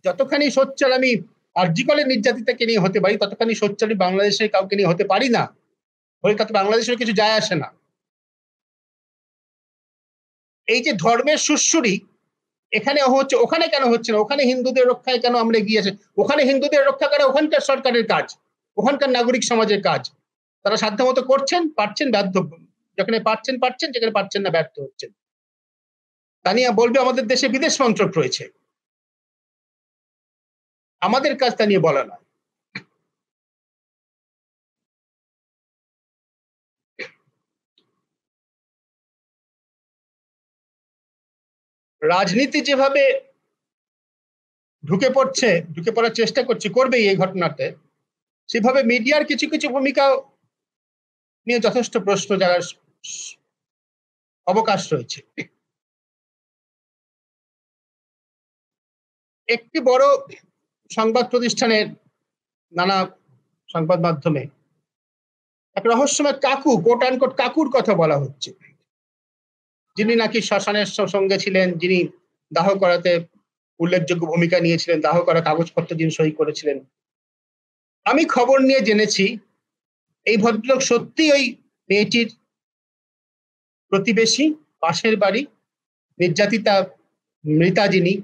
যতখানি সোচ্চার আমি আরজিকরের নির্যাতিতাকে নিয়ে হতে পারি, ততখানি সোচ্চার আমি বাংলাদেশের কাউকে নিয়ে হতে পারি না। হলে তাতে বাংলাদেশের কিছু যায় আসে না। এই যে ধর্মের সুশ্রুরি এখানে হচ্ছে, ওখানে কেন হচ্ছে না? ওখানে হিন্দুদের রক্ষায় কেন আমরা এগিয়ে আসি? ওখানে হিন্দুদের রক্ষা করা ওখানকার সরকারের কাজ, ওখানকার নাগরিক সমাজের কাজ। তারা সাধ্যমতো করছেন, পারছেন, ব্যর্থ, যেখানে পারছেন পারছেন, যেখানে পারছেন না ব্যর্থ হচ্ছেন। তানিয়া বলবে আমাদের দেশে বিদেশ মন্ত্রক রয়েছে, আমাদের কাজ তা নিয়ে বলা নয়। রাজনীতি যেভাবে ঢুকে পড়ার চেষ্টা করবেই এই ঘটনাতে, সেভাবে মিডিয়ার কিছু কিছু ভূমিকা নিয়ে যথেষ্ট প্রশ্ন জাগার অবকাশ রয়েছে। একটি বড় সংবাদ প্রতিষ্ঠানের নানা সংবাদ মাধ্যমে এক রহস্যময় কাকু, কোট আনকোট কাকুর কথা বলা হচ্ছে, যিনি নাকি শ্মশানের সঙ্গে ছিলেন, যিনি দাহ করাতে উল্লেখযোগ্য ভূমিকা নিয়েছিলেন, দাহ করা কাগজপত্র যিনি সই করেছিলেন। আমি খবর নিয়ে জেনেছি এই ভদ্রলোক সত্যি ওই মেয়েটির প্রতিবেশী, পাশের বাড়ি, নির্যাতিতা মৃতা যিনি,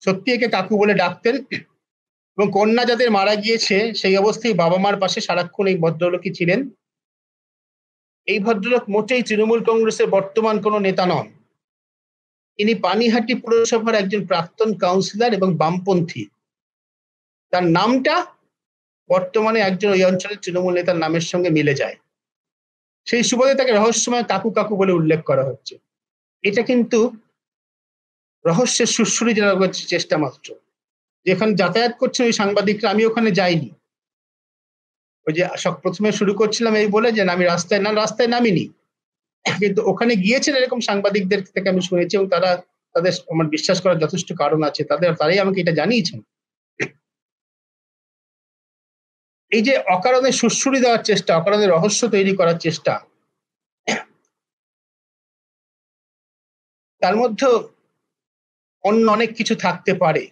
সত্যি একে কাকু বলে ডাকতেন। এবং কন্যা যাদের মারা গিয়েছে সেই অবস্থায় বাবা মার পাশে সারাক্ষণ এই ভদ্রলোকই ছিলেন। এই ভদ্রলোক মোটেই তৃণমূল কংগ্রেসের বর্তমান কোনো নেতা নন। ইনি পানিহাটি পুরসভার একজন প্রাক্তন কাউন্সিলর এবং বামপন্থী। তার নামটা বর্তমানে একজন ওই অঞ্চলের তৃণমূল নেতার নামের সঙ্গে মিলে যায়। সেই সুবাদে তাকে রহস্যময় কাকু কাকু বলে উল্লেখ করা হচ্ছে। এটা কিন্তু রহস্যের সুশ্রুরি জানার চেষ্টা মাত্র। যেখানে যাতায়াত করছেন ওই সাংবাদিকরা, আমি ওখানে যাইনি। ওই যে প্রথমে শুরু করছিলাম এই বলে যে আমি রাস্তায় নামিনি, কিন্তু ওখানে গিয়েছেন এরকম সাংবাদিকদের থেকে আমি শুনেছি, এবং তাদের আমার বিশ্বাস করার যথেষ্ট কারণ আছে। তারাই আমাকে এটা জানিয়েছেন। এই যে অকারণে সুশ্রুরি দেওয়ার চেষ্টা, অকারণে রহস্য তৈরি করার চেষ্টা, তার মধ্যে অন্য অনেক কিছু থাকতে পারে।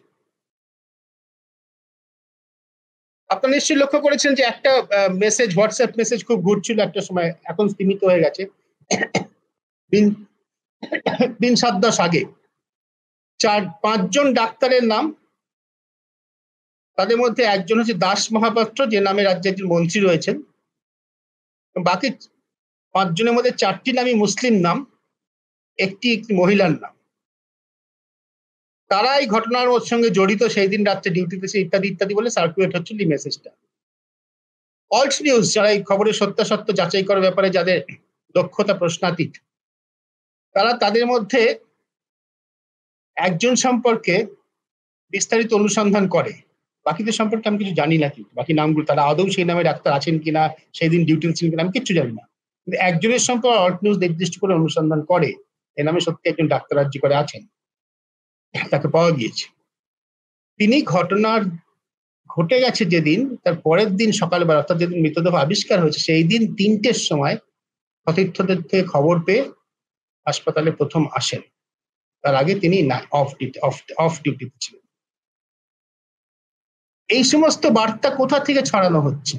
আপনারা নিশ্চয়ই লক্ষ্য করেছেন যে একটা মেসেজ, হোয়াটসঅ্যাপ মেসেজ খুব ঘুরছিল একটা সময়, এখন সীমিত হয়ে গেছে। দিন 7-10 আগে 4-5 জন ডাক্তারের নাম, তাদের মধ্যে একজন হচ্ছে দাস মহাপাত্র, যে নামে রাজ্যে একজন মন্ত্রী রয়েছেন। বাকি 5 জনের মধ্যে 4টি নামই মুসলিম নাম, একটি মহিলার নাম। তারা এই ঘটনার সঙ্গে জড়িত, সেই দিন রাত্রে ডিউটিতে ইত্যাদি ইত্যাদি বলে সার্কুলেট হচ্ছিল এই মেসেজটা। অল্ট নিউজ, যারা এই খবরের সত্যাসত্য যাচাই করার ব্যাপারে যাদের দক্ষতা প্রশ্নাতীত, তারা তাদের মধ্যে একজন সম্পর্কে বিস্তারিত অনুসন্ধান করে। বাকিদের সম্পর্কে আমি কিছু জানি না, কি বাকি নামগুলো, তারা আদৌ সেই নামে ডাক্তার আছেন কিনা, সেই দিন ডিউটিতে ছিলেন কিনা, আমি কিচ্ছু জানি না। কিন্তু একজনের সম্পর্কে অল্ট নিউজ নির্দিষ্ট করে অনুসন্ধান করে, এ নামে সত্যি একজন ডাক্তার রাজ্য করে আছেন, তাকে পাওয়া গিয়েছে। তিনি ঘটনার ঘটে গেছে যেদিন, তার পরের দিন সকালবেলা, অর্থাৎ যেদিন মৃতদেহ আবিষ্কার হয়েছে, সেই দিন 3টের সময় সতীর্থদের থেকে খবর পেয়ে হাসপাতালে প্রথম আসেন। তার আগে তিনি অফ ডিউটিতে ছিলেন। এই সমস্ত বার্তা কোথা থেকে ছড়ানো হচ্ছে,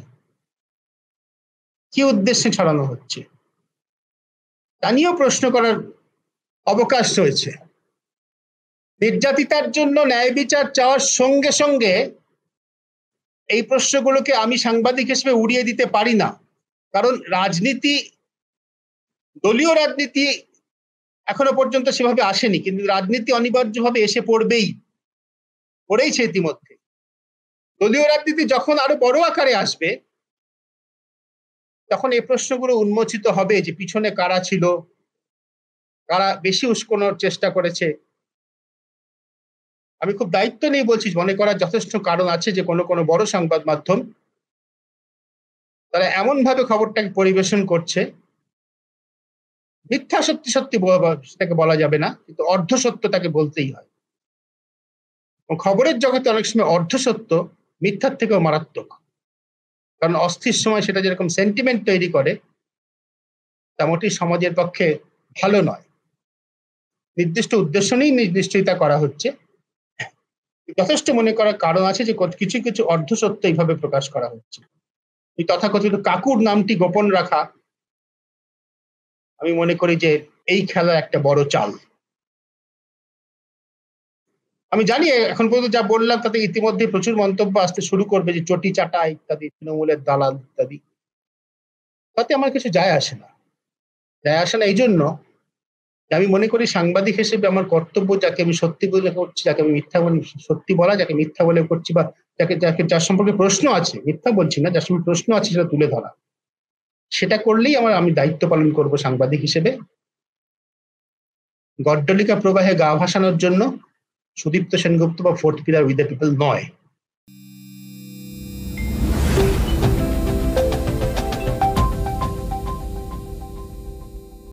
কি উদ্দেশ্যে ছড়ানো হচ্ছে, তা নিয়েও প্রশ্ন করার অবকাশ রয়েছে। নির্যাতিতার জন্য ন্যায় বিচার চাওয়ার সঙ্গে সঙ্গে এই প্রশ্নগুলোকে আমি সাংবাদিক হিসেবে উড়িয়ে দিতে পারি না। কারণ রাজনীতি, দলীয় রাজনীতি এখনো পর্যন্ত সেভাবে আসেনি, কিন্তু রাজনীতি অনিবার্যভাবে এসে পড়েইছে ইতিমধ্যে। দলীয় রাজনীতি যখন আরো বড় আকারে আসবে, তখন এই প্রশ্নগুলো উন্মোচিত হবে যে পিছনে কারা ছিল, কারা বেশি উস্কানোর চেষ্টা করেছে। আমি খুব দায়িত্ব নিয়ে বলছি, মনে করার যথেষ্ট কারণ আছে যে কোনো কোনো বড় সংবাদ মাধ্যম তারা এমন ভাবে খবরটাকে পরিবেশন করছে, মিথ্যা সত্যি সত্যি সেটাকে বলা যাবে না, কিন্তু অর্ধসত্য তাকে বলতেই হয়। খবরের জগতে অনেক সময় অর্ধসত্য মিথ্যার থেকেও মারাত্মক, কারণ অস্থির সময় সেটা যেরকম সেন্টিমেন্ট তৈরি করে, তা মোটেই সমাজের পক্ষে ভালো নয়। নির্দিষ্ট উদ্দেশ্য নিয়েই নিশ্চয়ই তা করা হচ্ছে, যথেষ্ট মনে করার কারণ আছে যে কিছু কিছু অর্ধসত্য এইভাবে প্রকাশ করা হচ্ছে। এই তথাকথিত কাকুর নামটি গোপন রাখা আমি মনে করি যে এই খেলার একটা বড় চাল। আমি জানি এখন পর্যন্ত যা বললাম তাতে ইতিমধ্যে প্রচুর মন্তব্য আসতে শুরু করবে যে চটি চাটা ইত্যাদি, তৃণমূলের দালাল ইত্যাদি। তাতে আমার কিছু যায় আসে না। যায় আসে না এই জন্য আমি মনে করি সাংবাদিক হিসেবে আমার কর্তব্য যাকে আমি সত্যি বলে করছি, যাকে আমি মিথ্যা বলে সত্যি বলা, যাকে মিথ্যা বলে করছি বা যাকে যাকে যার সম্পর্কে প্রশ্ন আছে, মিথ্যা বলছি না, যার সম্পর্কে প্রশ্ন আছে সেটা তুলে ধরা। সেটা করলেই আমি দায়িত্ব পালন করব সাংবাদিক হিসেবে। গড্ডলিকা প্রবাহে গা ভাসানোর জন্য সুদীপ্ত সেনগুপ্ত বা fourth pillar with the people নয়।